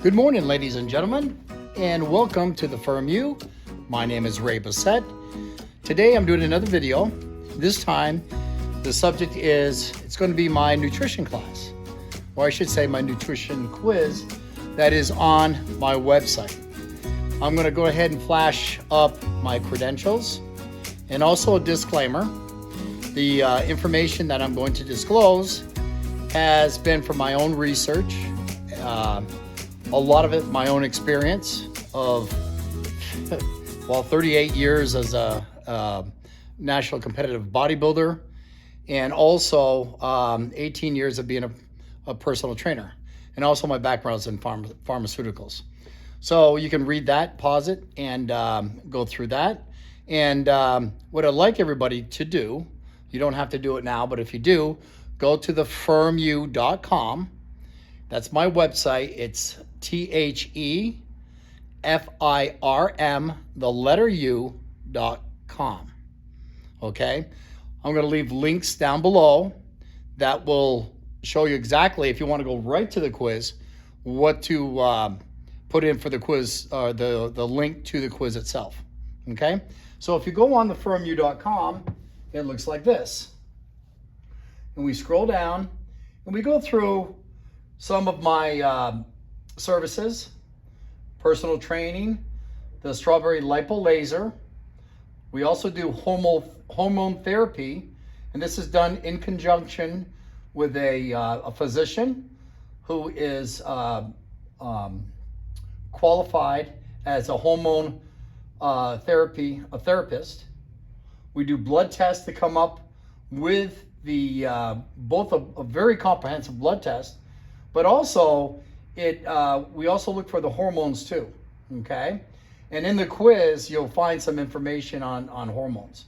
Good morning, ladies and gentlemen, and welcome to the Firm U. My name is Ray Bessette. Today I'm doing another video. This time the subject is, it's going to be my nutrition class, or I should say my nutrition quiz that is on my website. I'm going to go ahead and flash up my credentials and also a disclaimer. The information that I'm going to disclose has been from my own research, a lot of it my own experience of 38 years as a national competitive bodybuilder, and also 18 years of being a personal trainer, and also my background is in pharmaceuticals. So you can read that, pause it, and go through that. And what I'd like everybody to do, you don't have to do it now, but if you do, go to thefirmu.com. That's my website. It's THEFIRM, the letter U.com. Okay? I'm going to leave links down below that will show you exactly, if you want to go right to the quiz, what to put in for the quiz, or the link to the quiz itself. Okay? So if you go on thefirmu.com, it looks like this. And we scroll down and we go through some of my services, personal training, the strawberry lipo laser. We also do hormone therapy, and this is done in conjunction with a physician who is qualified as a hormone therapist. We do blood tests to come up with the both a very comprehensive blood test, but also we also look for the hormones too. Okay, and in the quiz you'll find some information on hormones.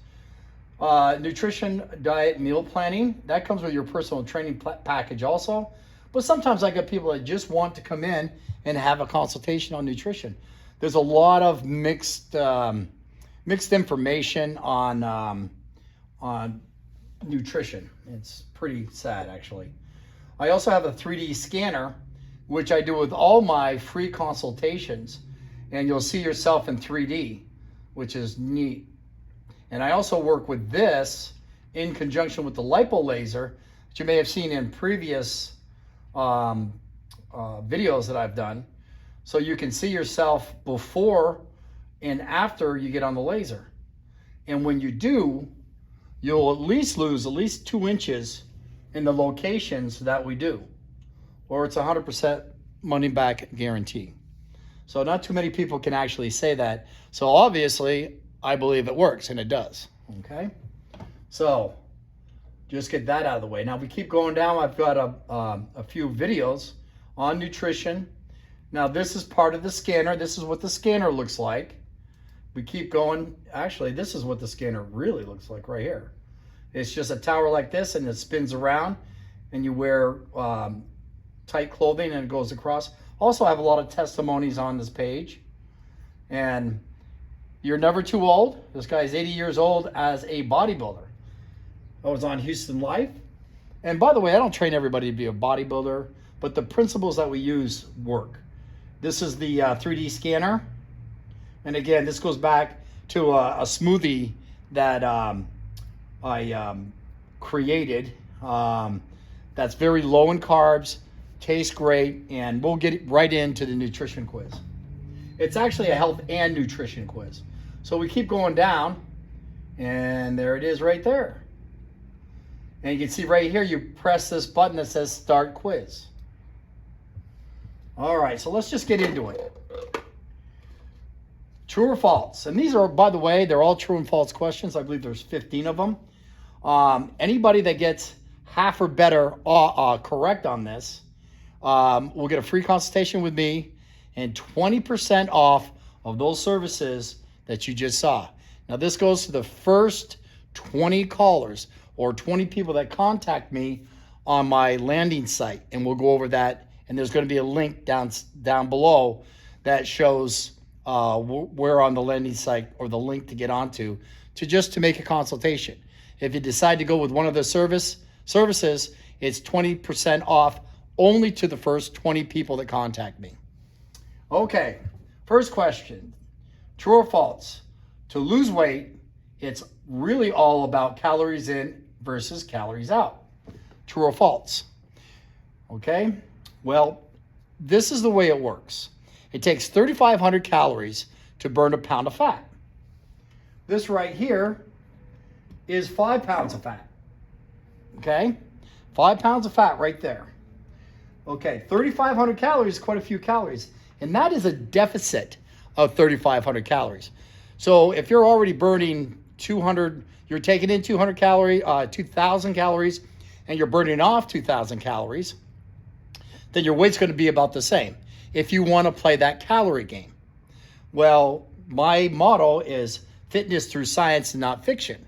Nutrition, diet, meal planning, that comes with your personal training package also. But sometimes I get people that just want to come in and have a consultation on nutrition. There's a lot of mixed information on nutrition. It's pretty sad, actually. I also have a 3D scanner, which I do with all my free consultations, and you'll see yourself in 3D, which is neat. And I also work with this in conjunction with the lipo laser that you may have seen in previous videos that I've done. So you can see yourself before and after you get on the laser. And when you do, you'll at least lose 2 inches in the locations that we do, or it's 100% money back guarantee. So not too many people can actually say that. So obviously I believe it works, and it does. Okay, so just get that out of the way. Now we keep going down. I've got a few videos on nutrition. Now this is part of the scanner. This is what the scanner looks like. We keep going. Actually, this is what the scanner really looks like right here. It's just a tower like this, and it spins around, and you wear tight clothing, and it goes across. Also, I have a lot of testimonies on this page. And you're never too old. This guy is 80 years old as a bodybuilder. I was on Houston Life. And by the way, I don't train everybody to be a bodybuilder, but the principles that we use work. This is the 3D scanner. And again, this goes back to a smoothie that I created that's very low in carbs, tastes great, and we'll get right into the nutrition quiz. It's actually a health and nutrition quiz. So we keep going down, and there it is right there. And you can see right here, you press this button that says Start Quiz. All right, so let's just get into it. True or false? And these are, by the way, they're all true and false questions. I believe there's 15 of them. Anybody that gets half or better correct on this will get a free consultation with me and 20% off of those services that you just saw. Now this goes to the first 20 callers or 20 people that contact me on my landing site, and we'll go over that. And there's going to be a link down below that shows where on the landing site, or the link to get onto to make a consultation. If you decide to go with one of the services, it's 20% off only to the first 20 people that contact me. Okay, first question, true or false? To lose weight, it's really all about calories in versus calories out. True or false? Okay, well, this is the way it works. It takes 3,500 calories to burn a pound of fat. This right here is 5 pounds of fat. Okay, 5 pounds of fat right there. Okay, 3,500 calories is quite a few calories, and that is a deficit of 3,500 calories. So if you're already burning 200, you're taking in 200 calories, 2,000 calories, and you're burning off 2,000 calories, then your weight's going to be about the same if you want to play that calorie game. Well, my motto is fitness through science and not fiction.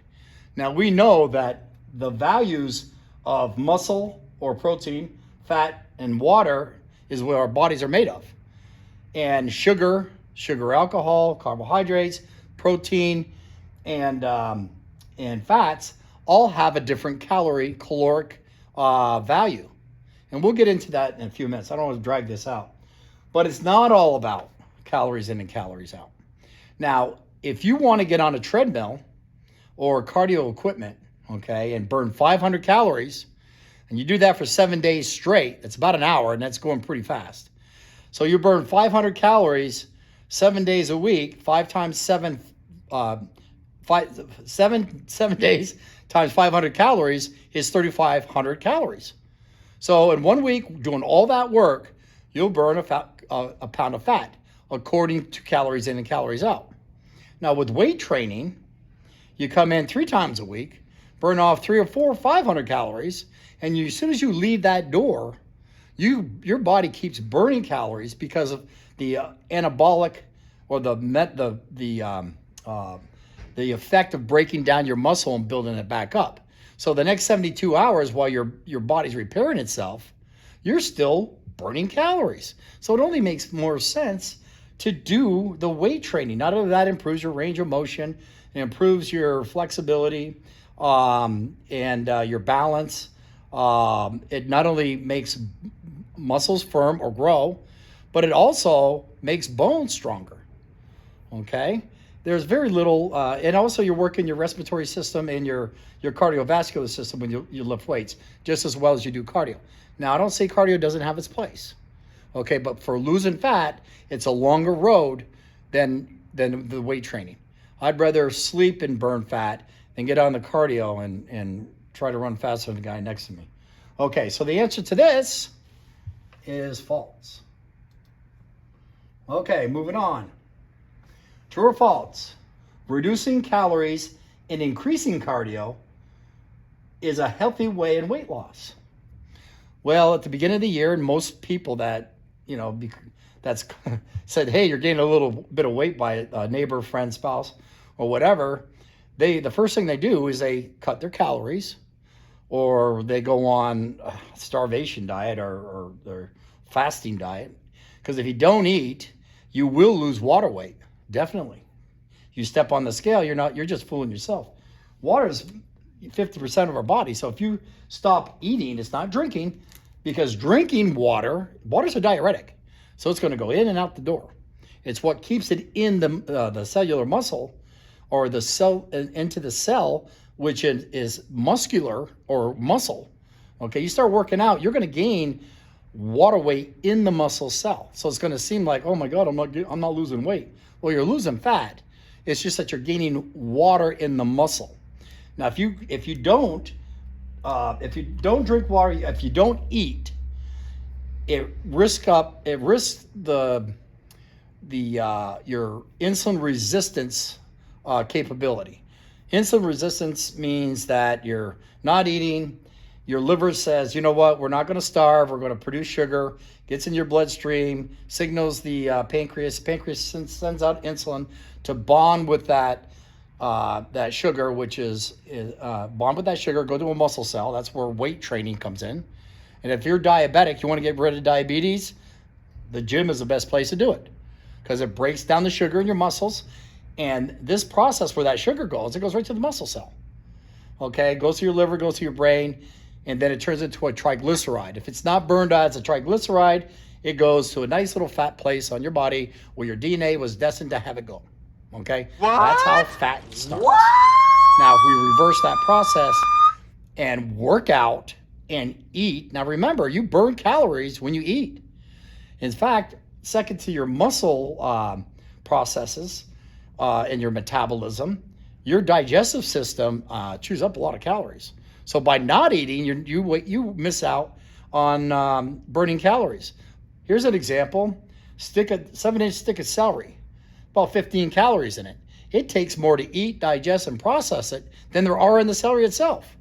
Now, we know that the values of muscle or protein, fat, and water is what our bodies are made of. And sugar, alcohol, carbohydrates, protein, and fats all have a different caloric value. And we'll get into that in a few minutes. I don't want to drag this out. But it's not all about calories in and calories out. Now, if you want to get on a treadmill or cardio equipment, okay, and burn 500 calories, and you do that for 7 days straight, that's about an hour, and that's going pretty fast. So you burn 500 calories 7 days a week, 5 times 7, 7 days times 500 calories is 3,500 calories. So in 1 week, doing all that work, you'll burn a pound of fat, according to calories in and calories out. Now with weight training, you come in 3 times a week, burn off 300 or 400 or 500 calories, and as soon as you leave that door, your body keeps burning calories because of the anabolic or the effect of breaking down your muscle and building it back up. So the next 72 hours while your body's repairing itself, you're still burning calories. So it only makes more sense to do the weight training. Not only that improves your range of motion, it improves your flexibility and your balance. It not only makes muscles firm or grow, but it also makes bones stronger. Okay? There's very little, and also you're working your respiratory system and your cardiovascular system when you lift weights, just as well as you do cardio. Now, I don't say cardio doesn't have its place, okay? But for losing fat, it's a longer road than the weight training. I'd rather sleep and burn fat than get on the cardio and try to run faster than the guy next to me. Okay, so the answer to this is false. Okay, moving on. True or false? Reducing calories and increasing cardio is a healthy way in weight loss. Well, at the beginning of the year, and most people that, that's said, hey, you're gaining a little bit of weight by a neighbor, friend, spouse, or whatever, the first thing they do is they cut their calories, or they go on a starvation diet or fasting diet. Because if you don't eat, you will lose water weight. Definitely. You step on the scale, you're just fooling yourself. Water is 50% of our body. So if you stop eating, it's not drinking, because drinking water's a diuretic. So it's going to go in and out the door. It's what keeps it in the cellular muscle, or the cell into the cell, which is muscular or muscle. Okay, you start working out, you're going to gain water weight in the muscle cell. So it's going to seem like, oh my God, I'm not losing weight. Well, you're losing fat. It's just that you're gaining water in the muscle. Now, if you don't drink water, if you don't eat, it risks your insulin resistance capability. Insulin resistance means that you're not eating. Your liver says, you know what, we're not going to starve. We're going to produce sugar, gets in your bloodstream, signals the pancreas. Pancreas sends out insulin to bond with that sugar, which is bond with that sugar, go to a muscle cell. That's where weight training comes in. And if you're diabetic, you want to get rid of diabetes, the gym is the best place to do it, because it breaks down the sugar in your muscles. And this process where that sugar goes, it goes right to the muscle cell. Okay, it goes to your liver, goes to your brain, and then it turns into a triglyceride. If it's not burned out, it's a triglyceride, it goes to a nice little fat place on your body where your DNA was destined to have it go. Okay? What? That's how fat starts. What? Now, if we reverse that process and work out and eat, now remember, you burn calories when you eat. In fact, second to your muscle processes and your metabolism, your digestive system chews up a lot of calories. So by not eating, you miss out on burning calories. Here's an example: 7-inch stick of celery, about 15 calories in it. It takes more to eat, digest, and process it than there are in the celery itself.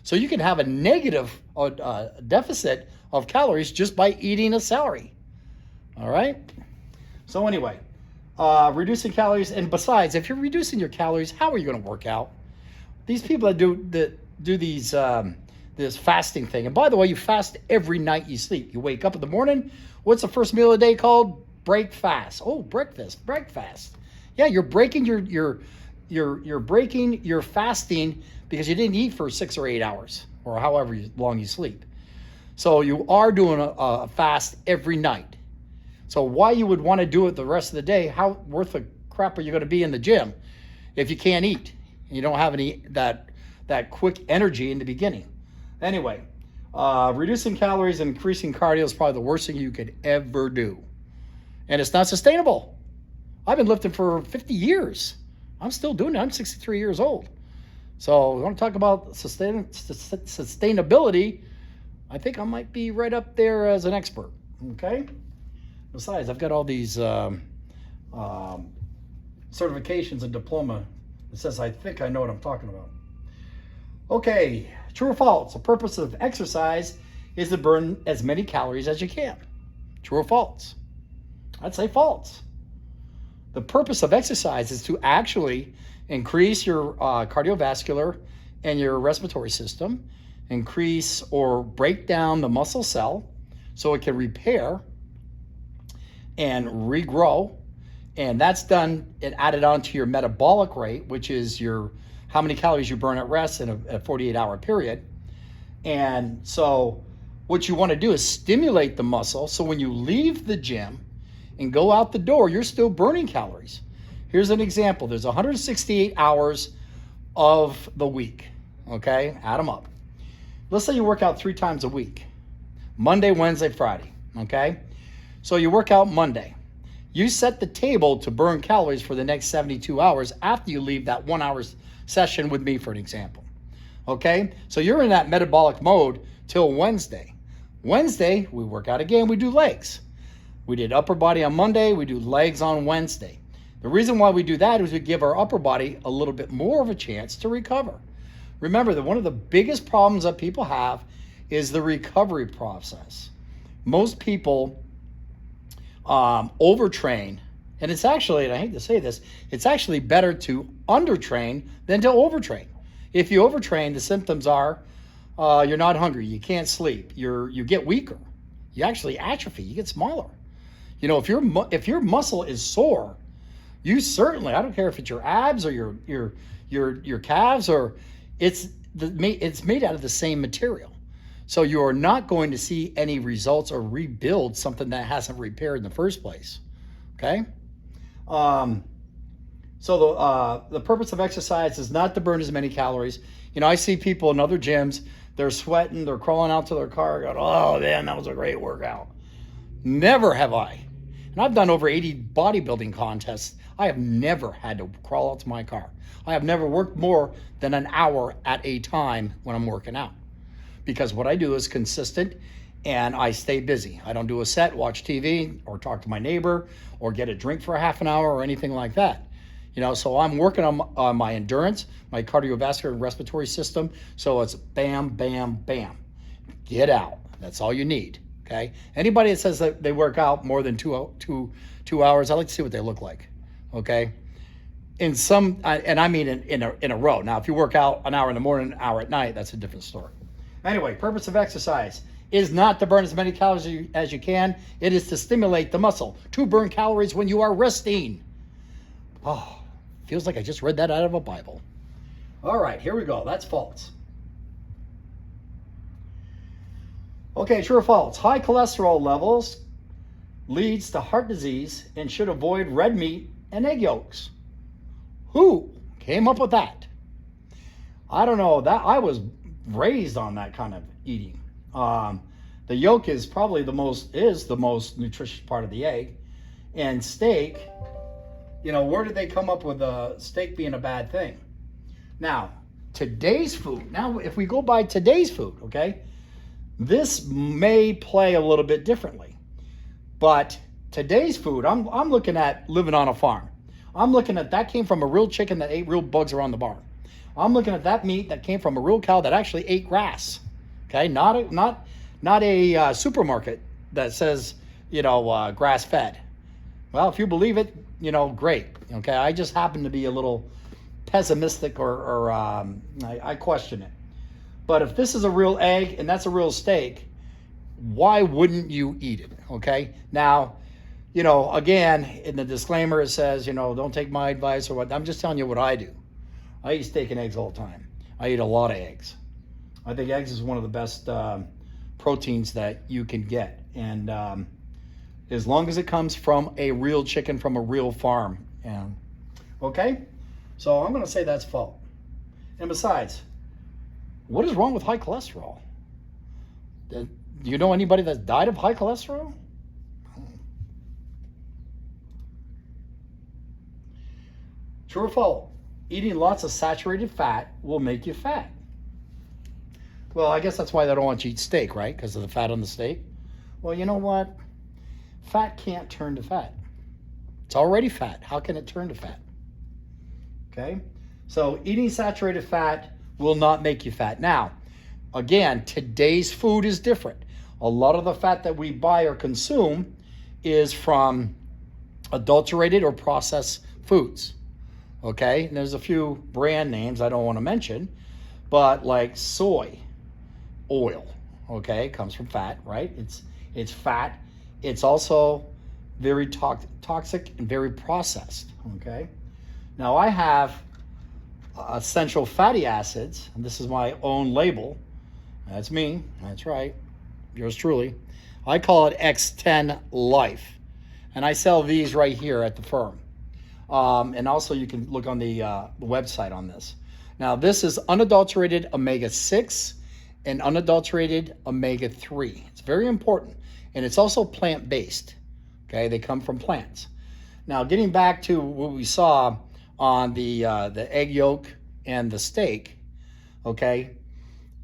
So you can have a negative deficit of calories just by eating a celery. All right. So anyway, reducing calories, and besides, if you're reducing your calories, how are you going to work out? These people that do these this fasting thing, and by the way, you fast every night you sleep. You wake up in the morning. What's the first meal of the day called? Break fast. Oh, breakfast. Yeah, you're breaking you're breaking your fasting because you didn't eat for 6 or 8 hours or however long you sleep. So you are doing a fast every night. So why you would want to do it the rest of the day? How worth the crap are you going to be in the gym if you can't eat and you don't have any that quick energy in the beginning? Anyway, reducing calories and increasing cardio is probably the worst thing you could ever do, and it's not sustainable. I've been lifting for 50 years. I'm still doing it. I'm 63 years old. So we want to talk about sustainability. I think I might be right up there as an expert. Okay. Besides, I've got all these certifications and diploma that says I think I know what I'm talking about. Okay, true or false? The purpose of exercise is to burn as many calories as you can. True or false? I'd say false. The purpose of exercise is to actually increase your cardiovascular and your respiratory system, increase or break down the muscle cell so it can repair and regrow, and that's done and added on to your metabolic rate, which is your how many calories you burn at rest in a 48-hour period. And so what you want to do is stimulate the muscle so when you leave the gym and go out the door, you're still burning calories. Here's an example. There's 168 hours of the week, okay? Add them up. Let's say you work out 3 times a week, Monday, Wednesday, Friday, okay? So you work out Monday. You set the table to burn calories for the next 72 hours after you leave that 1 hour session with me, for an example. Okay? So you're in that metabolic mode till Wednesday. Wednesday, we work out again, we do legs. We did upper body on Monday, we do legs on Wednesday. The reason why we do that is we give our upper body a little bit more of a chance to recover. Remember that one of the biggest problems that people have is the recovery process. Most people overtrain, and it's actually, and I hate to say this, it's actually better to undertrain than to overtrain. If you overtrain, the symptoms are you're not hungry, you can't sleep, you get weaker, you actually atrophy, you get smaller. You know, if your muscle is sore, you certainly, I don't care if it's your abs or your calves, or it's made out of the same material. So you are not going to see any results or rebuild something that hasn't repaired in the first place. Okay? So the purpose of exercise is not to burn as many calories. You know, I see people in other gyms, they're sweating, they're crawling out to their car, going, oh man, that was a great workout. Never have I. And I've done over 80 bodybuilding contests. I have never had to crawl out to my car. I have never worked more than an hour at a time when I'm working out. Because what I do is consistent and I stay busy. I don't do a set, watch TV, or talk to my neighbor, or get a drink for a half an hour or anything like that. You know, so I'm working on my endurance, my cardiovascular and respiratory system. So it's bam, bam, bam. Get out. That's all you need. Okay. Anybody that says that they work out more than two hours, I like to see what they look like. Okay. In some, and I mean in a row. Now, if you work out an hour in the morning, an hour at night, that's a different story. Anyway, purpose of exercise is not to burn as many calories as you can. It is to stimulate the muscle to burn calories when you are resting. Oh, feels like I just read that out of a Bible. All right, here we go. That's false. Okay, true or false? High cholesterol levels leads to heart disease and should avoid red meat and egg yolks. Who came up with that? I don't know. That I was raised on that kind of eating. The yolk is probably the most nutritious part of the egg. And steak, you know, where did they come up with steak being a bad thing? Now, today's food. Now, if we go by today's food, okay, this may play a little bit differently. But today's food, I'm looking at living on a farm. I'm looking at that came from a real chicken that ate real bugs around the barn. I'm looking at that meat that came from a real cow that actually ate grass. Okay, not a supermarket that says, you know, grass fed. Well, if you believe it, you know, great. Okay, I just happen to be a little pessimistic or I question it. But if this is a real egg and that's a real steak, why wouldn't you eat it? Okay, now, you know, again, in the disclaimer it says, you know, don't take my advice or what. I'm just telling you what I do. I eat steak and eggs all the time. I eat a lot of eggs. I think eggs is one of the best proteins that you can get. And as long as it comes from a real chicken from a real farm. And okay, so I'm going to say that's fault. And besides, what is wrong with high cholesterol? Do you know anybody that's died of high cholesterol? True or false? Eating lots of saturated fat will make you fat. Well, I guess that's why they don't want you to eat steak, right? Because of the fat on the steak. Well, you know what? Fat can't turn to fat. It's already fat. How can it turn to fat? Okay? So eating saturated fat will not make you fat. Now, again, today's food is different. A lot of the fat that we buy or consume is from adulterated or processed foods. Okay, and there's a few brand names I don't want to mention, but like soy oil, okay, comes from fat, right? It's fat. It's also very toxic and very processed, okay? Now I have essential fatty acids, and this is my own label. That's me, that's right, yours truly. I call it X10 Life, and I sell these right here at the firm. And also you can look on the website on this. Now this is unadulterated omega-6 and unadulterated omega-3. It's very important. And it's also plant-based. Okay, they come from plants. Now getting back to what we saw on the egg yolk and the steak, okay,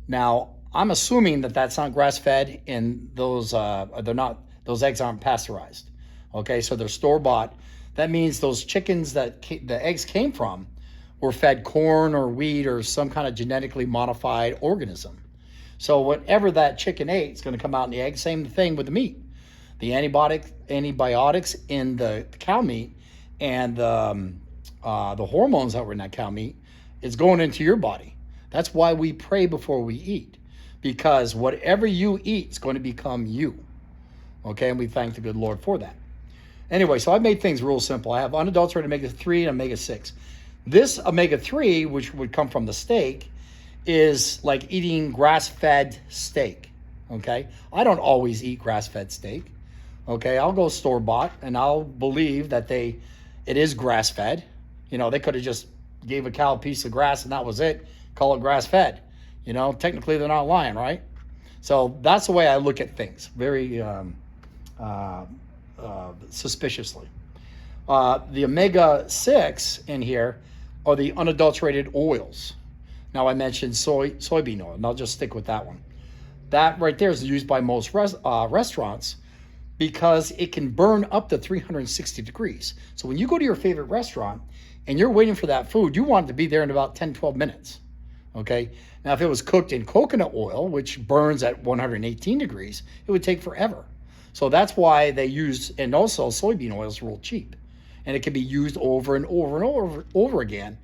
now I'm assuming that that's not grass-fed and those eggs aren't pasteurized. Okay, so they're store-bought. That means those chickens that the eggs came from were fed corn or wheat or some kind of genetically modified organism. So whatever that chicken ate is going to come out in the egg. Same thing with the meat. The antibiotics in the cow meat and the hormones that were in that cow meat is going into your body. That's why we pray before we eat, because whatever you eat is going to become you. Okay, and we thank the good Lord for that. Anyway, so I've made things real simple. I have unadulterated omega-3 and omega-6. This omega-3, which would come from the steak, is like eating grass-fed steak, okay? I don't always eat grass-fed steak, okay? I'll go store-bought, and I'll believe that it is grass-fed. You know, they could have just gave a cow a piece of grass and that was it, call it grass-fed. You know, technically they're not lying, right? So that's the way I look at things, very suspiciously. The omega-6 in here are the unadulterated oils. Now I mentioned soybean oil, and I'll just stick with that one. That right there is used by most restaurants because it can burn up to 360 degrees. So when you go to your favorite restaurant and you're waiting for that food, you want it to be there in about 10, 12 minutes. Okay. Now, if it was cooked in coconut oil, which burns at 118 degrees, it would take forever. So that's why they use, and also soybean oil is real cheap. And it can be used over and over and over again.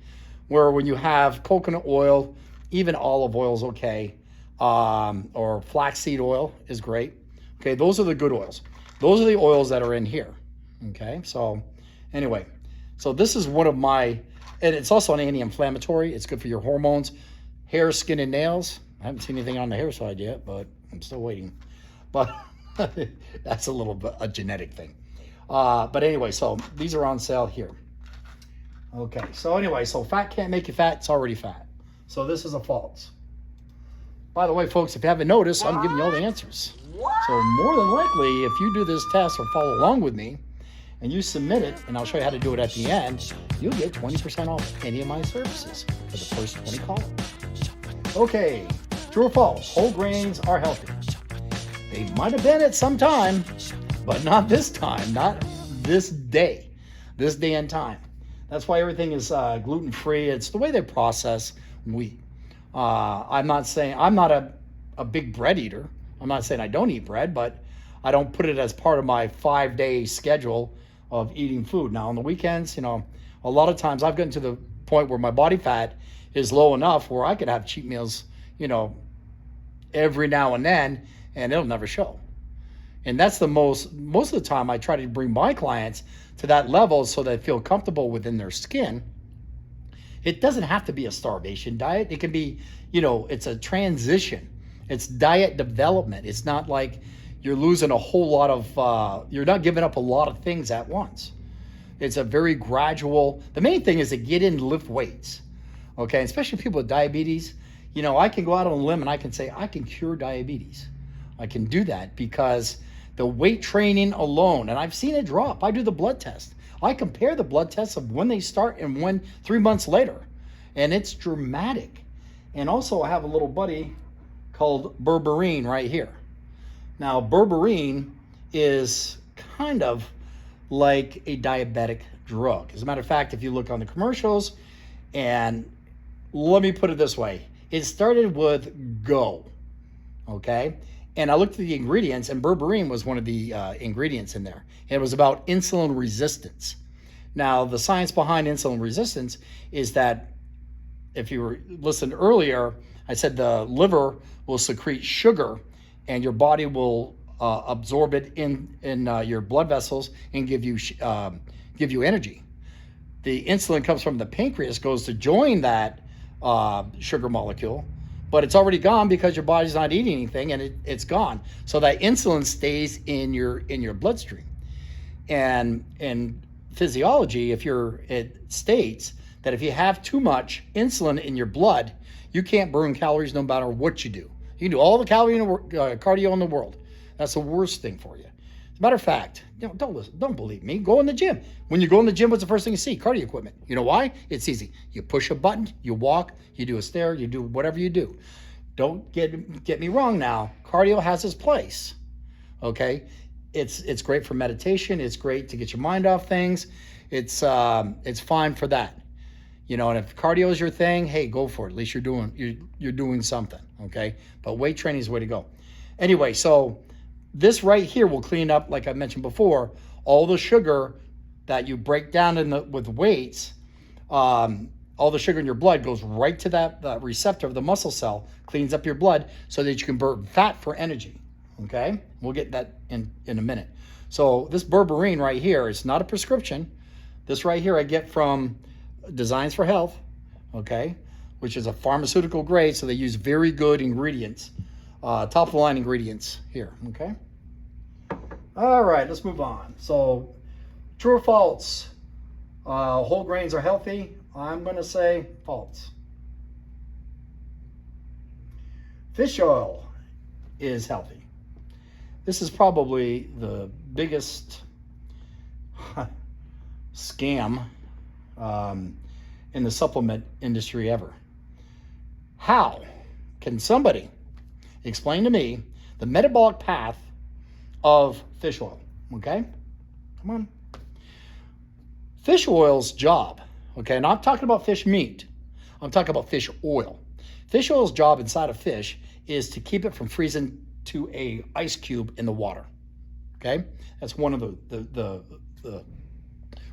Where when you have coconut oil, even olive oil is okay, or flaxseed oil is great. Okay, those are the good oils. Those are the oils that are in here. Okay, so anyway, so this is one of my, and it's also an anti-inflammatory. It's good for your hormones, hair, skin, and nails. I haven't seen anything on the hair side yet, but I'm still waiting. But That's a little bit a genetic thing. But anyway, so these are on sale here. Okay, so anyway, so fat can't make you fat. It's already fat. So this is a false. By the way, folks, if you haven't noticed, I'm giving you all the answers. So more than likely, if you do this test or follow along with me, and you submit it, and I'll show you how to do it at the end, you'll get 20% off any of my services for the first 20 callers. Okay, true or false? Whole grains are healthy. They might have been at some time, but not this time, not this day and time. That's why everything is gluten-free. It's the way they process wheat. I'm not saying, I'm not a big bread eater. I'm not saying I don't eat bread, but I don't put it as part of my 5-day schedule of eating food. Now on the weekends, a lot of times I've gotten to the point where my body fat is low enough where I could have cheat meals, every now and then, and it'll never show. And that's most of the time I try to bring my clients to that level so they feel comfortable within their skin. It doesn't have to be a starvation diet. It can be, it's a transition. It's diet development. It's not like you're losing a whole lot of, you're not giving up a lot of things at once. It's a very gradual, the main thing is to get in and lift weights. Okay, especially people with diabetes. I can go out on a limb and I can say, I can cure diabetes. I can do that because the weight training alone, and I've seen it drop. I do the blood test. I compare the blood tests of when they start and when 3 months later, and it's dramatic. And also I have a little buddy called berberine right here. Now, berberine is kind of like a diabetic drug. As a matter of fact, if you look on the commercials, and let me put it this way, it started with Go, okay? And I looked at the ingredients, and berberine was one of the ingredients in there. It was about insulin resistance. Now, the science behind insulin resistance is that, if you were listened earlier, I said the liver will secrete sugar, and your body will absorb it in your blood vessels and give you energy. The insulin comes from the pancreas, goes to join that sugar molecule, but it's already gone because your body's not eating anything, and it's gone. So that insulin stays in your bloodstream. And in physiology, it states that if you have too much insulin in your blood, you can't burn calories no matter what you do. You can do all the cardio in the world. That's the worst thing for you. As a matter of fact, don't believe me. Go in the gym. When you go in the gym, what's the first thing you see? Cardio equipment. You know why? It's easy. You push a button, you walk, you do a stair, you do whatever you do. Don't get me wrong now. Cardio has its place. Okay? It's great for meditation. It's great to get your mind off things. It's fine for that. And if cardio is your thing, hey, go for it. At least you're doing something, okay? But weight training is the way to go. Anyway, so this right here will clean up, like I mentioned before, all the sugar that you break down with weights. All the sugar in your blood goes right to that receptor of the muscle cell, cleans up your blood so that you can burn fat for energy, okay? We'll get that in a minute. So this berberine right here is not a prescription. This right here I get from Designs for Health, okay, which is a pharmaceutical grade, so they use very good ingredients, top of the line ingredients here, okay? All right, let's move on. So, true or false? Whole grains are healthy. I'm going to say false. Fish oil is healthy. This is probably the biggest scam in the supplement industry ever. How can somebody explain to me the metabolic path of fish oil? Okay, come on. Fish oil's job, okay, and I'm talking about fish meat. I'm talking about fish oil. Fish oil's job inside a fish is to keep it from freezing to a ice cube in the water. Okay, that's one of the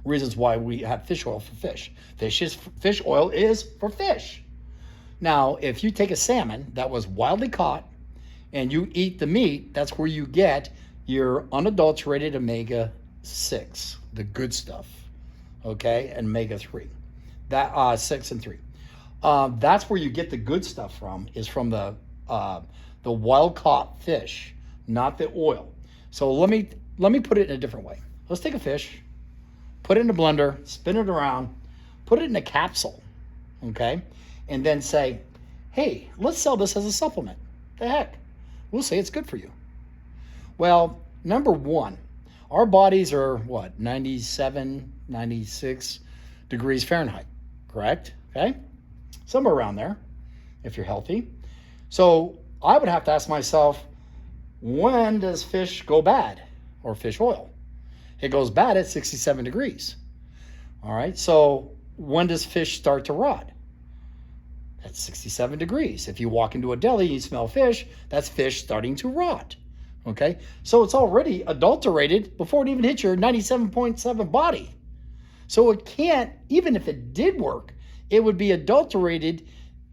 reasons why we have fish oil for fish. Fish oil is for fish. Now, if you take a salmon that was wildly caught and you eat the meat, that's where you get your unadulterated omega-6, the good stuff, okay, and omega-3, that 6 and 3. That's where you get the good stuff from, is from the wild-caught fish, not the oil. So let me put it in a different way. Let's take a fish, put it in a blender, spin it around, put it in a capsule, okay? And then say, hey, let's sell this as a supplement. The heck? We'll say it's good for you. Well, number one, our bodies are what, 97, 96 degrees Fahrenheit, correct? Okay? Somewhere around there, if you're healthy. So I would have to ask myself, when does fish go bad, or fish oil? It goes bad at 67 degrees. All right, so when does fish start to rot? At 67 degrees. If you walk into a deli and you smell fish, that's fish starting to rot. Okay, so it's already adulterated before it even hits your 97.7 body. So it can't, even if it did work, it would be adulterated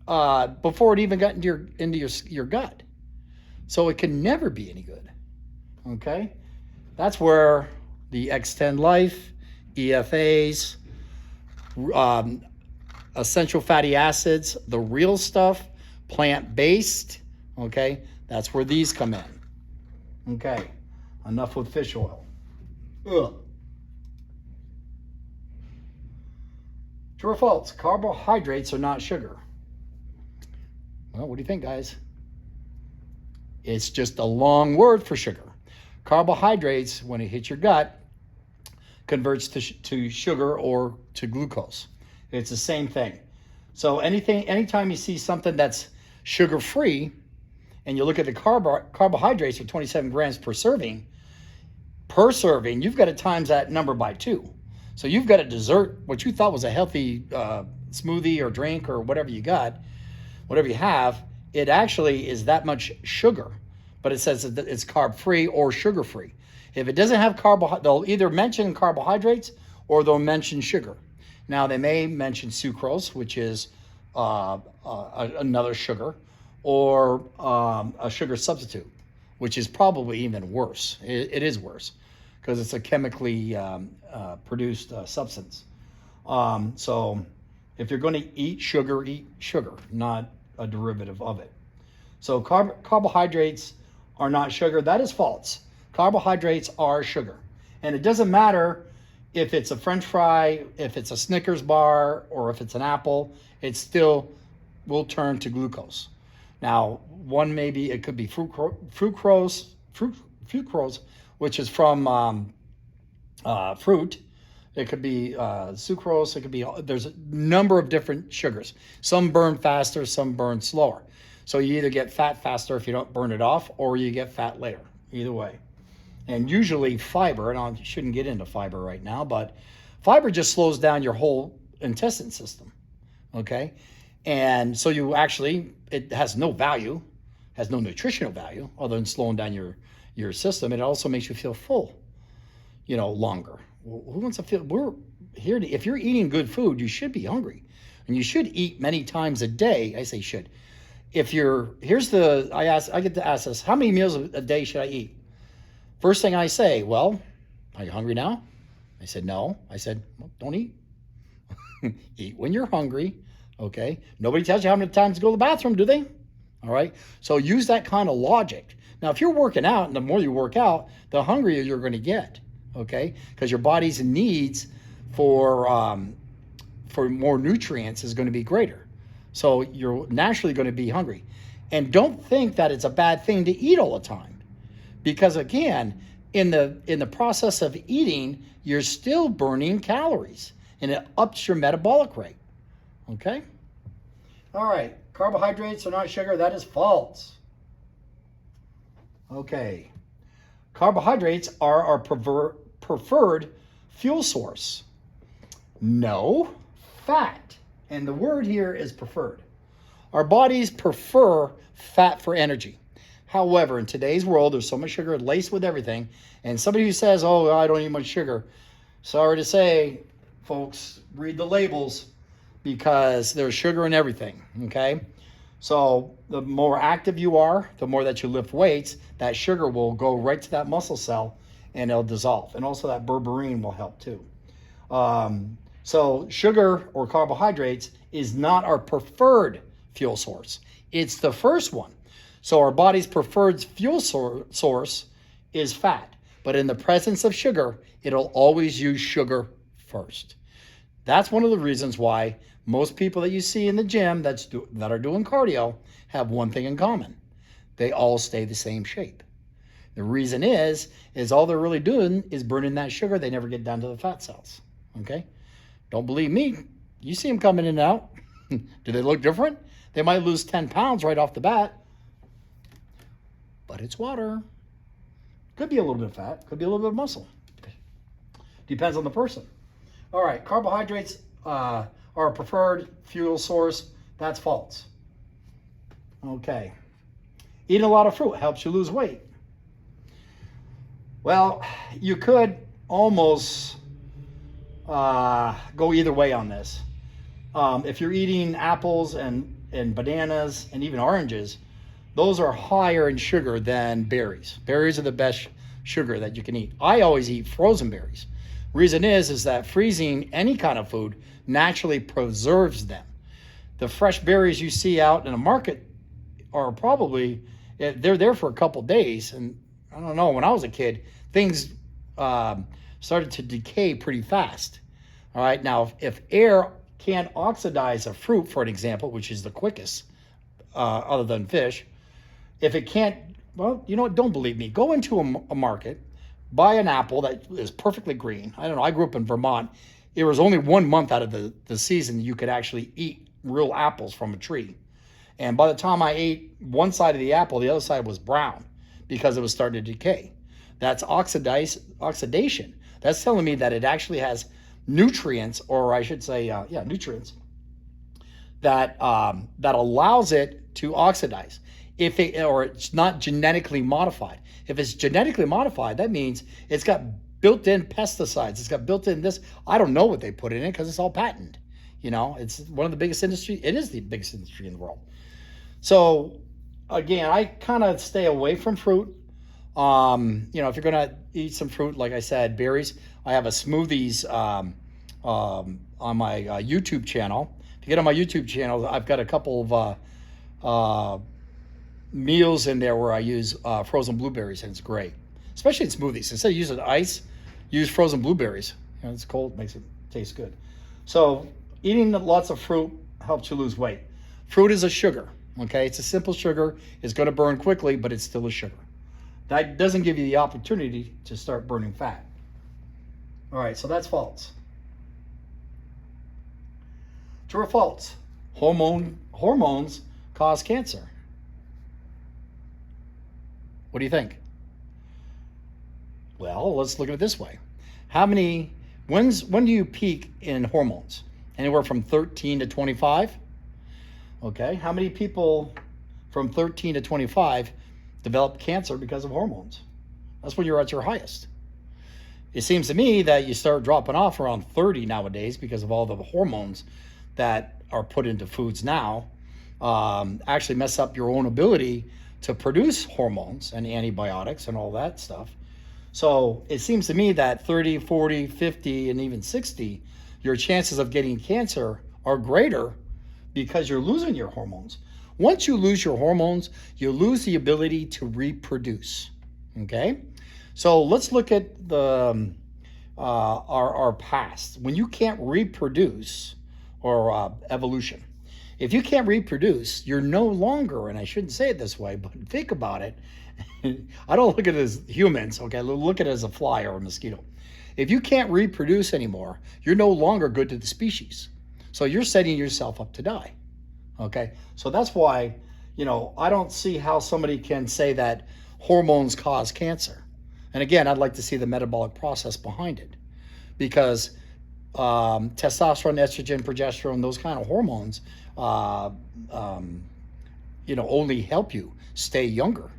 before it even got into your gut. So it can never be any good. Okay, that's where the X10 Life, EFAs, essential fatty acids, the real stuff, plant-based, okay, that's where these come in. Okay, enough with fish oil. Ugh. True or false? Carbohydrates are not sugar. Well, what do you think, guys? It's just a long word for sugar. Carbohydrates, when it hits your gut, converts to sugar or to glucose. It's the same thing. So anytime you see something that's sugar-free, and you look at the carbohydrates are 27 grams per serving, you've got to times that number by 2. So you've got a dessert, what you thought was a healthy smoothie or drink or whatever you have, it actually is that much sugar. But it says that it's carb-free or sugar-free. If it doesn't have they'll either mention carbohydrates or they'll mention sugar. Now, they may mention sucrose, which is another sugar, or a sugar substitute, which is probably even worse. It is worse because it's a chemically produced substance. So if you're going to eat sugar, not a derivative of it. So carbohydrates are not sugar. That is false. Carbohydrates are sugar. And it doesn't matter if it's a French fry, if it's a Snickers bar, or if it's an apple, it still will turn to glucose. Now, it could be fructose, which is from fruit. It could be sucrose. There's a number of different sugars. Some burn faster, some burn slower. So you either get fat faster if you don't burn it off, or you get fat later, either way. And usually fiber, and I shouldn't get into fiber right now, but fiber just slows down your whole intestine system, okay? And so it has no value, has no nutritional value other than slowing down your system. It also makes you feel full, longer. Well, who wants to feel, we're here if you're eating good food, you should be hungry. And you should eat many times a day. I say should. I get to ask this, how many meals a day should I eat? First thing I say, well, are you hungry now? I said, no. I said, well, don't eat. Eat when you're hungry, okay? Nobody tells you how many times to go to the bathroom, do they? All right? So use that kind of logic. Now, if you're working out, and the more you work out, the hungrier you're going to get, okay? Because your body's needs for more nutrients is going to be greater. So you're naturally going to be hungry. And don't think that it's a bad thing to eat all the time. Because again, in the process of eating, you're still burning calories, and it ups your metabolic rate. Okay? All right. Carbohydrates are not sugar. That is false. Okay. Carbohydrates are our preferred fuel source. No, fat. And the word here is preferred. Our bodies prefer fat for energy. However, in today's world, there's so much sugar laced with everything. And somebody who says, oh, I don't eat much sugar. Sorry to say, folks, read the labels because there's sugar in everything, okay? So the more active you are, the more that you lift weights, that sugar will go right to that muscle cell and it'll dissolve. And also that berberine will help too. So sugar or carbohydrates is not our preferred fuel source. It's the first one. So our body's preferred fuel source is fat. But in the presence of sugar, it'll always use sugar first. That's one of the reasons why most people that you see in the gym that are doing cardio have one thing in common. They all stay the same shape. The reason is all they're really doing is burning that sugar. They never get down to the fat cells, okay? Don't believe me. You see them coming in and out. Do they look different? They might lose 10 pounds right off the bat, but it's water. Could be a little bit of fat, could be a little bit of muscle. Depends on the person. All right, carbohydrates are a preferred fuel source. That's false. Okay. Eating a lot of fruit helps you lose weight. Well, you could almost go either way on this. If you're eating apples and bananas and even oranges, those are higher in sugar than berries. Berries are the best sugar that you can eat. I always eat frozen berries. Reason is that freezing any kind of food naturally preserves them. The fresh berries you see out in a market are probably, they're there for a couple days. And I don't know, when I was a kid, things started to decay pretty fast. All right, now if air can't oxidize a fruit, for an example, which is the quickest, other than fish, if it can't, well, you know what, don't believe me. Go into a market, buy an apple that is perfectly green. I don't know, I grew up in Vermont. It was only 1 month out of the season you could actually eat real apples from a tree. And by the time I ate one side of the apple, the other side was brown because it was starting to decay. That's oxidation. That's telling me that it actually has nutrients, or I should say, nutrients, that allows it to oxidize. Or it's not genetically modified. If it's genetically modified, that means it's got built-in pesticides. It's got built-in this. I don't know what they put in it because it's all patented. You know, it's one of the biggest industry. It is the biggest industry in the world. So again, I kind of stay away from fruit. You know, if you're gonna eat some fruit, like I said, berries. I have a smoothies on my YouTube channel. If you get on my YouTube channel, I've got a couple of meals in there where I use frozen blueberries, and it's great, especially in smoothies. Instead of using ice, use frozen blueberries. You know, it's cold, makes it taste good. So eating lots of fruit helps you lose weight. Fruit is a sugar, okay? It's a simple sugar. It's going to burn quickly, but it's still a sugar. That doesn't give you the opportunity to start burning fat. All right, so that's false. True or false? Hormones cause cancer. What do you think? Well, let's look at it this way. When do you peak in hormones? Anywhere from 13 to 25? Okay, how many people from 13 to 25 develop cancer because of hormones? That's when you're at your highest. It seems to me that you start dropping off around 30 nowadays because of all the hormones that are put into foods now. Actually mess up your own ability to produce hormones and antibiotics and all that stuff. So it seems to me that 30, 40, 50, and even 60, your chances of getting cancer are greater because you're losing your hormones. Once you lose your hormones, you lose the ability to reproduce, okay? So let's look at the our past. When you can't reproduce, or evolution. If you can't reproduce, you're no longer, and I shouldn't say it this way, but think about it. I don't look at it as humans, okay? Look at it as a fly or a mosquito. If you can't reproduce anymore, you're no longer good to the species. So you're setting yourself up to die, okay? So that's why, you know, I don't see how somebody can say that hormones cause cancer. And again, I'd like to see the metabolic process behind it, because testosterone, estrogen, progesterone, those kind of hormones, you know, only help you stay younger.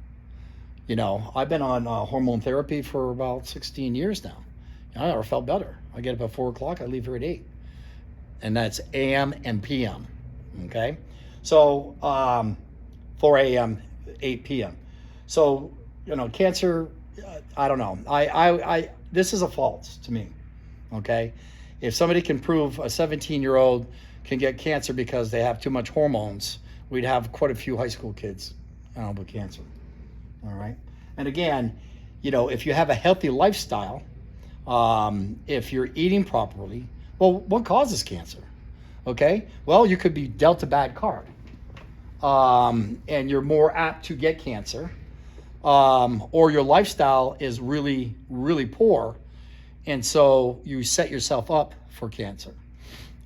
You know, I've been on hormone therapy for about 16 years now. I never felt better. I get up at 4 o'clock, I leave here at 8. And that's AM and PM, okay? So 4 a.m., 8 p.m. So, you know, cancer, I don't know. This is a false to me, okay? If somebody can prove a 17-year-old can get cancer because they have too much hormones, we'd have quite a few high school kids with cancer, all right? And again, if you have a healthy lifestyle, if you're eating properly, well, what causes cancer? Okay, well, you could be dealt a bad card, and you're more apt to get cancer, or your lifestyle is really, really poor, and so you set yourself up for cancer.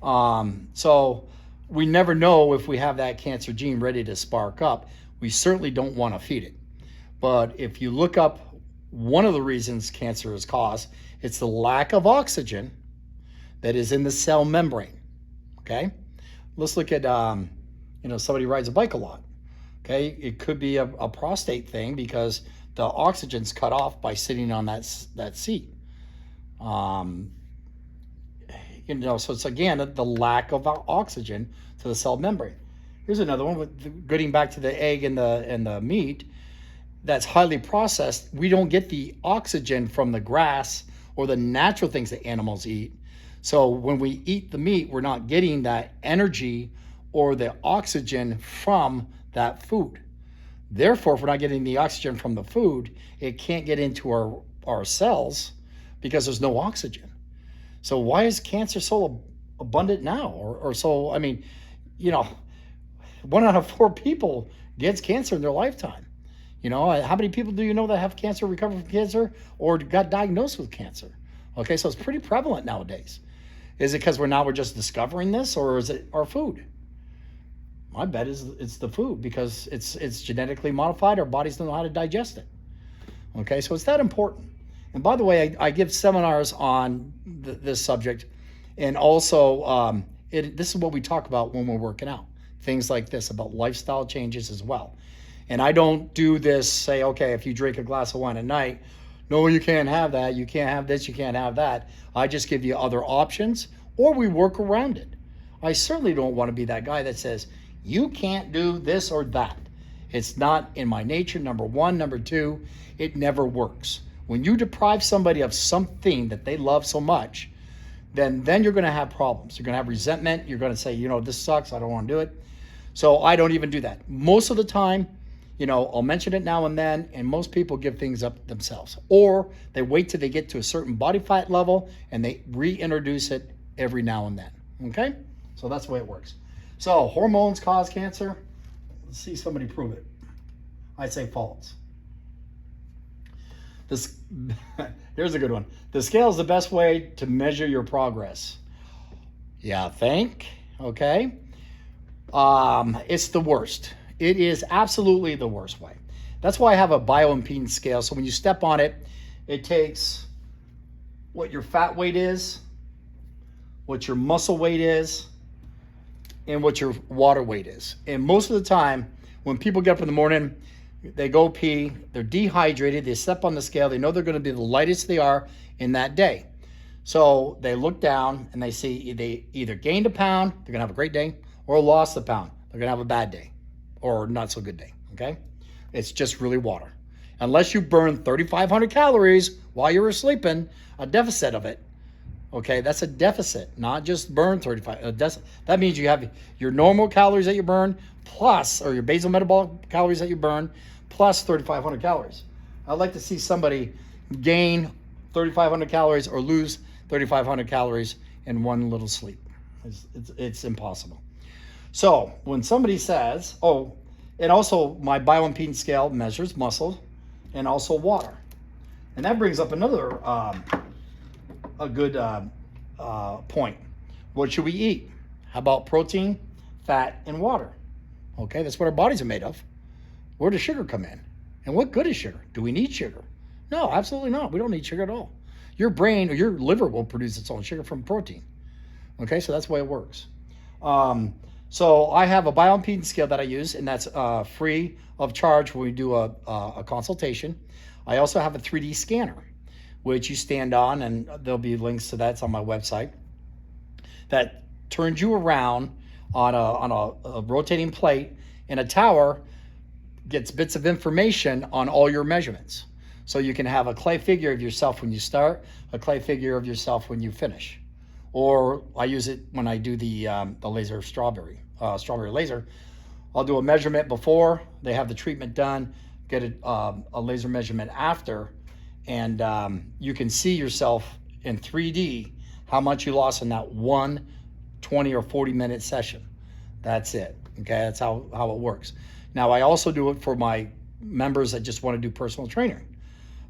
So we never know if we have that cancer gene ready to spark up. We certainly don't want to feed it. But if you look up one of the reasons cancer is caused, it's the lack of oxygen that is in the cell membrane. Okay, let's look at somebody rides a bike a lot. Okay, it could be a prostate thing because the oxygen's cut off by sitting on that seat. So it's again the lack of oxygen to the cell membrane. Here's another one getting back to the egg and the meat that's highly processed. We don't get the oxygen from the grass or the natural things that animals eat. So when we eat the meat, we're not getting that energy or the oxygen from that food. Therefore, if we're not getting the oxygen from the food, it can't get into our cells because there's no oxygen. So why is cancer so abundant now? Or so, 1 out of 4 people gets cancer in their lifetime. How many people do you know that have cancer, recovered from cancer, or got diagnosed with cancer? Okay, so it's pretty prevalent nowadays. Is it because we're just discovering this, or is it our food? My bet is it's the food, because it's genetically modified. Our bodies don't know how to digest it. Okay, so it's that important. And by the way, I give seminars on this subject, and also this is what we talk about when we're working out. Things like this about lifestyle changes as well. And I don't do this, say, okay, if you drink a glass of wine at night, no, you can't have that, you can't have this, you can't have that. I just give you other options, or we work around it. I certainly don't want to be that guy that says, you can't do this or that. It's not in my nature, number one. Number two, it never works. When you deprive somebody of something that they love so much, then you're going to have problems. You're going to have resentment. You're going to say, this sucks, I don't want to do it. So I don't even do that. Most of the time, I'll mention it now and then, and most people give things up themselves. Or they wait till they get to a certain body fat level and they reintroduce it every now and then. Okay? So that's the way it works. So hormones cause cancer. Let's see somebody prove it. I'd say false. Here's a good one. The scale is the best way to measure your progress. Yeah, think. Okay. It's the worst. It is absolutely the worst way. That's why I have a bioimpedance scale. So when you step on it, it takes what your fat weight is, what your muscle weight is, and what your water weight is. And most of the time, when people get up in the morning, they go pee, they're dehydrated, they step on the scale, they know they're going to be the lightest they are in that day. So they look down and they see they either gained a pound, they're going to have a great day, or lost a pound, they're going to have a bad day, or not so good day, okay? It's just really water. Unless you burn 3,500 calories while you were sleeping, a deficit of it, okay? That's a deficit, not just burn 35. That means you have your normal calories that you burn plus, or your basal metabolic calories that you burn, plus 3,500 calories. I'd like to see somebody gain 3,500 calories or lose 3,500 calories in one little sleep. It's impossible. So when somebody says, and also my bioimpedance scale measures muscle and also water. And that brings up another a good point. What should we eat? How about protein, fat, and water? Okay, that's what our bodies are made of. Where does sugar come in? And what good is sugar? Do we need sugar? No, absolutely not. We don't need sugar at all. Your brain or your liver will produce its own sugar from protein. Okay, so that's the way it works. So I have a bioimpedance scale that I use, and that's free of charge when we do a consultation. I also have a 3D scanner, which you stand on, and there'll be links to that. It's on my website. That turns you around on a rotating plate, and a tower gets bits of information on all your measurements. So you can have a clay figure of yourself when you start, a clay figure of yourself when you finish. Or I use it when I do the laser strawberry laser. I'll do a measurement before they have the treatment done, get a laser measurement after, And you can see yourself in 3D how much you lost in that one 20 or 40-minute session. That's it. Okay, that's how it works. Now, I also do it for my members that just want to do personal training.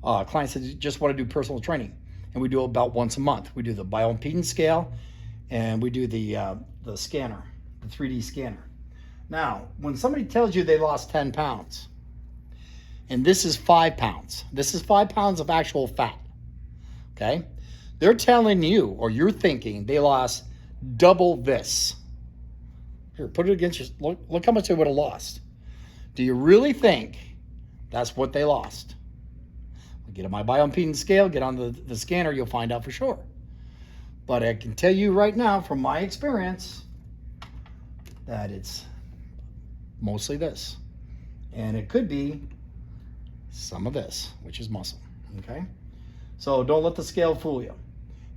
Clients that just want to do personal training. And we do it about once a month. We do the bioimpedance scale, and we do the scanner, the 3D scanner. Now, when somebody tells you they lost 10 pounds, and this is 5 pounds, this is 5 pounds of actual fat, okay? They're telling you, or you're thinking, they lost double this. Here, put it against your, look how much they would have lost. Do you really think that's what they lost? Get on my bioimpedance scale, get on the scanner, you'll find out for sure. But I can tell you right now, from my experience, that it's mostly this. And it could be some of this, which is muscle, okay? So don't let the scale fool you.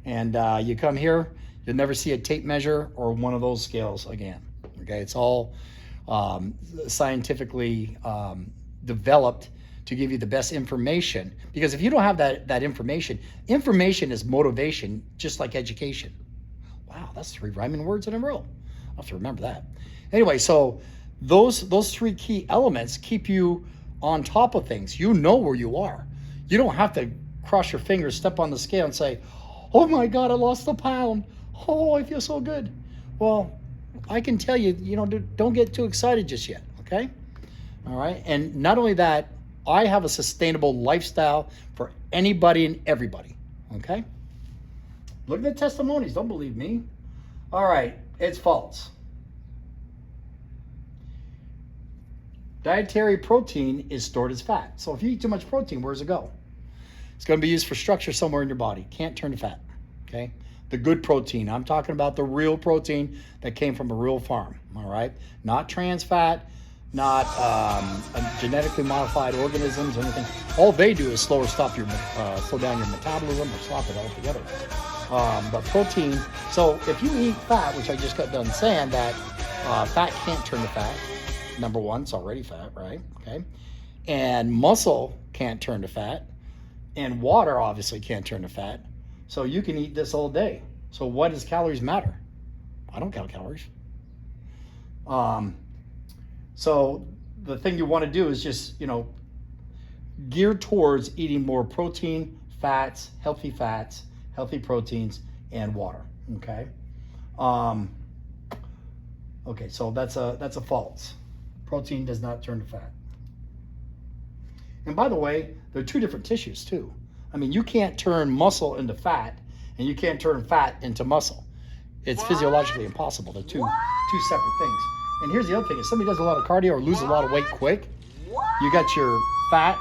And you come here, you'll never see a tape measure or one of those scales again, okay? It's all scientifically developed to give you the best information. Because if you don't have that information is motivation, just like education. Wow, that's 3 rhyming words in a row. I'll have to remember that. Anyway, so those 3 key elements keep you on top of things. You know where you are. You don't have to cross your fingers, step on the scale and say, oh my God, I lost a pound. Oh, I feel so good. Well, I can tell you, don't get too excited just yet, okay? All right, and not only that, I have a sustainable lifestyle for anybody and everybody, okay? Look at the testimonies, don't believe me. All right, it's false. Dietary protein is stored as fat. So if you eat too much protein, where does it go? It's going to be used for structure somewhere in your body. Can't turn to fat, okay? The good protein. I'm talking about the real protein that came from a real farm, all right? Not trans fat, not genetically modified organisms or anything. All they do is slow down your metabolism or stop it altogether. But protein, so if you eat fat, which I just got done saying that fat can't turn to fat, number one, it's already fat, right? Okay. And muscle can't turn to fat, and water obviously can't turn to fat. So you can eat this all day. So what does calories matter? I don't count calories. So the thing you want to do is just, gear towards eating more protein, fats, healthy proteins, and water, okay? Okay, so that's a false. Protein does not turn to fat. And by the way, there are 2 different tissues too. I mean, you can't turn muscle into fat, and you can't turn fat into muscle. It's physiologically impossible. They're two separate things. And here's the other thing. If somebody does a lot of cardio or loses a lot of weight quick, you got your fat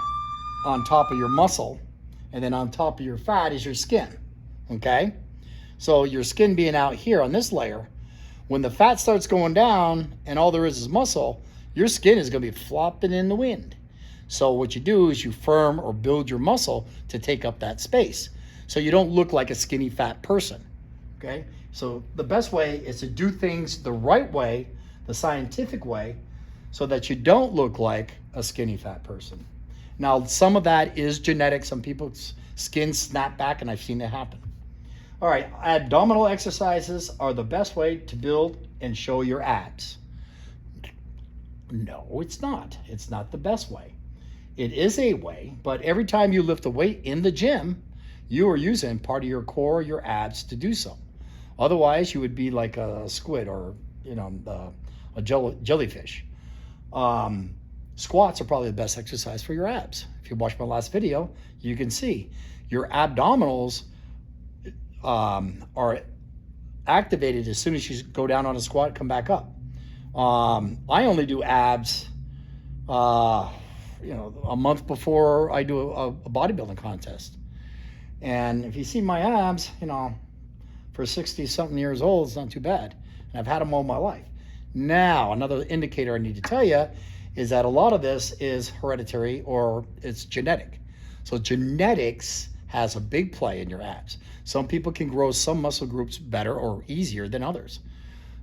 on top of your muscle, and then on top of your fat is your skin, okay? So your skin being out here on this layer, when the fat starts going down and all there is muscle, your skin is going to be flopping in the wind. So what you do is you firm or build your muscle to take up that space. So you don't look like a skinny fat person, okay? So the best way is to do things the right way, the scientific way, so that you don't look like a skinny fat person. Now, some of that is genetic. Some people's skin snap back, and I've seen it happen. All right, abdominal exercises are the best way to build and show your abs. No, it's not. It's not the best way. It is a way, but every time you lift a weight in the gym, you are using part of your core, your abs, to do so. Otherwise, you would be like a squid or a jellyfish. Squats are probably the best exercise for your abs. If you watch my last video, you can see your abdominals are activated as soon as you go down on a squat, come back up. I only do abs, a month before I do a bodybuilding contest. And if you see my abs, for 60-something years old, it's not too bad. And I've had them all my life. Now, another indicator I need to tell you is that a lot of this is hereditary or it's genetic. So genetics has a big play in your abs. Some people can grow some muscle groups better or easier than others.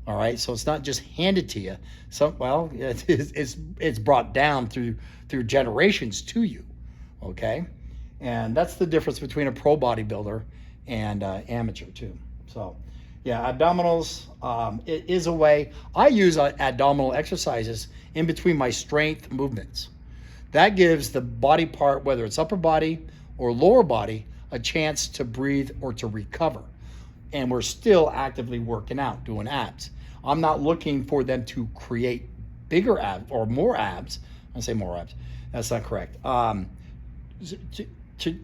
All right, so it's not just handed to you. It's brought down through generations to you. Okay, And that's the difference between a pro bodybuilder and amateur too. So yeah, abdominals, it is a way. I use abdominal exercises in between my strength movements. That gives the body part, whether it's upper body or lower body, a chance to breathe or to recover. And we're still actively working out, doing abs. I'm not looking for them to create bigger abs or more abs. I say more abs. That's not correct.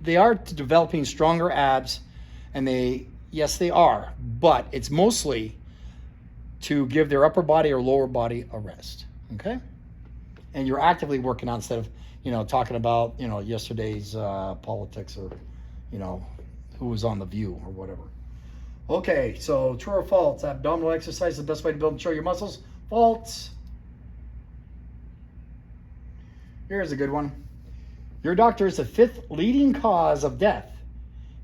They are developing stronger abs, and yes, they are, but it's mostly to give their upper body or lower body a rest, okay? And you're actively working on instead of, talking about, yesterday's politics or, who was on The View or whatever. Okay, so true or false? Abdominal exercise is the best way to build and show your muscles. False. Here's a good one. Your doctor is the 5th leading cause of death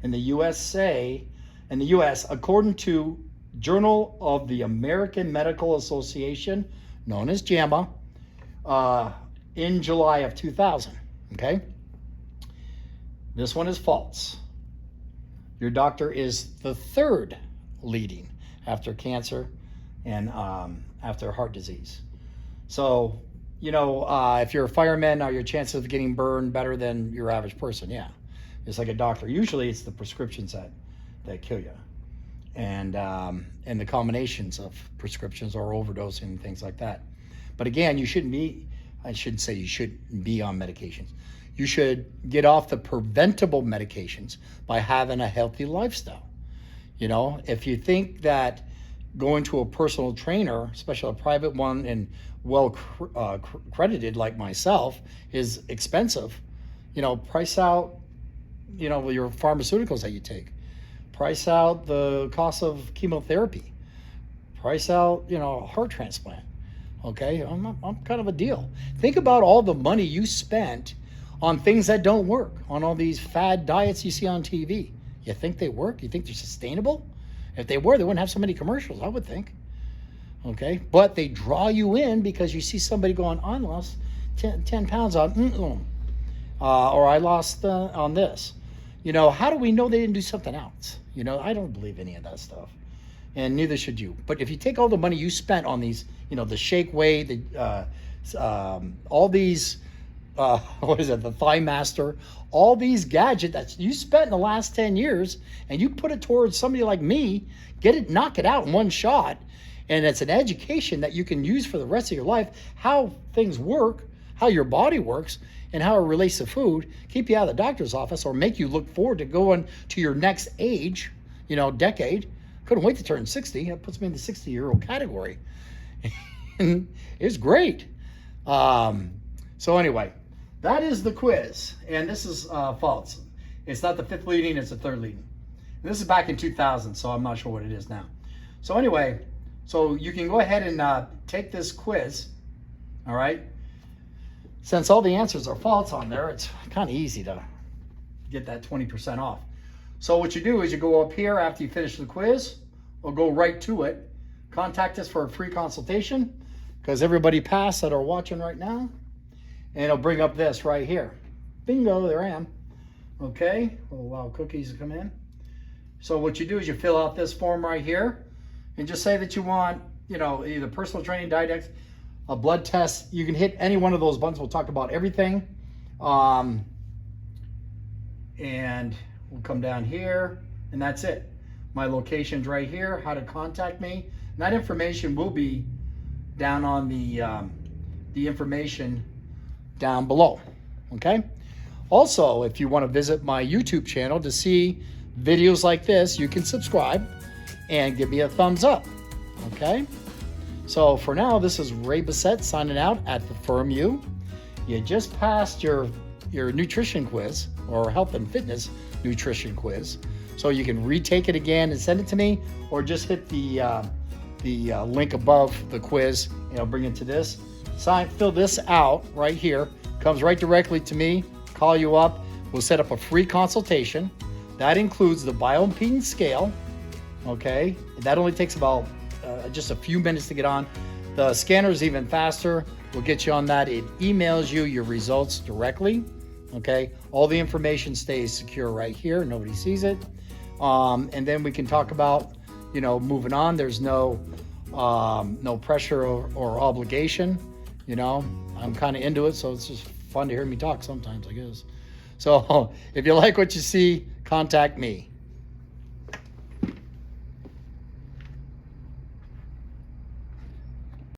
in the U.S., according to Journal of the American Medical Association, known as JAMA, in July of 2000. Okay? This one is false. Your doctor is the 3rd leading after cancer and after heart disease. So, if you're a fireman, are your chances of getting burned better than your average person? Yeah. It's like a doctor. Usually it's the prescriptions that kill you. And the combinations of prescriptions or overdosing and things like that. But again, I shouldn't say you shouldn't be on medications. You should get off the preventable medications by having a healthy lifestyle. If you think that going to a personal trainer, especially a private one and well credited like myself, is expensive, price out, your pharmaceuticals that you take. Price out the cost of chemotherapy. Price out, a heart transplant. Okay, I'm kind of a deal. Think about all the money you spent on things that don't work, on all these fad diets you see on TV. You think they work? You think they're sustainable? If they were, they wouldn't have so many commercials, I would think. Okay, but they draw you in because you see somebody going, I lost 10 pounds on, or I lost on this. How do we know they didn't do something else? I don't believe any of that stuff. And neither should you. But if you take all the money you spent on these, the Shake Weight, all these, the Thigh Master, all these gadgets that you spent in the last 10 years, and you put it towards somebody like me, knock it out in one shot, and it's an education that you can use for the rest of your life, how things work, how your body works, and how it relates to food, keep you out of the doctor's office, or make you look forward to going to your next age, decade. Couldn't wait to turn 60. That puts me in the 60-year-old category. And it's great. So anyway, that is the quiz. And this is false. It's not the 5th leading, it's the 3rd leading. And this is back in 2000, so I'm not sure what it is now. So anyway, so you can go ahead and take this quiz, all right? Since all the answers are false on there, it's kind of easy to get that 20% off. So what you do is you go up here after you finish the quiz, or go right to it. Contact us for a free consultation, because everybody passed that are watching right now. And it'll bring up this right here. Bingo, there I am. Okay, we'll allow cookies to come in. So what you do is you fill out this form right here, and just say that you want, either personal training, dietetics, a blood test. You can hit any one of those buttons. We'll talk about everything. And we'll come down here, and that's it. My location's right here, how to contact me. And that information will be down on the information down below, okay? Also, if you want to visit my YouTube channel to see videos like this, you can subscribe and give me a thumbs up, okay? So for now, this is Ray Bessette signing out at the Firm U. You just passed your nutrition quiz, or health and fitness nutrition quiz. So you can retake it again and send it to me, or just hit the link above the quiz, and it'll bring it to this. Fill this out right here. Comes right directly to me. Call you up. We'll set up a free consultation. That includes the bioimpedance scale. Okay, that only takes about just a few minutes to get on. The scanner is even faster. We'll get you on that. It emails you your results directly. Okay. All the information stays secure right here. Nobody sees it. And then we can talk about, you know, moving on. There's no pressure or obligation. You know, I'm kind of into it, so it's just fun to hear me talk sometimes, I guess. So if you like what you see, contact me.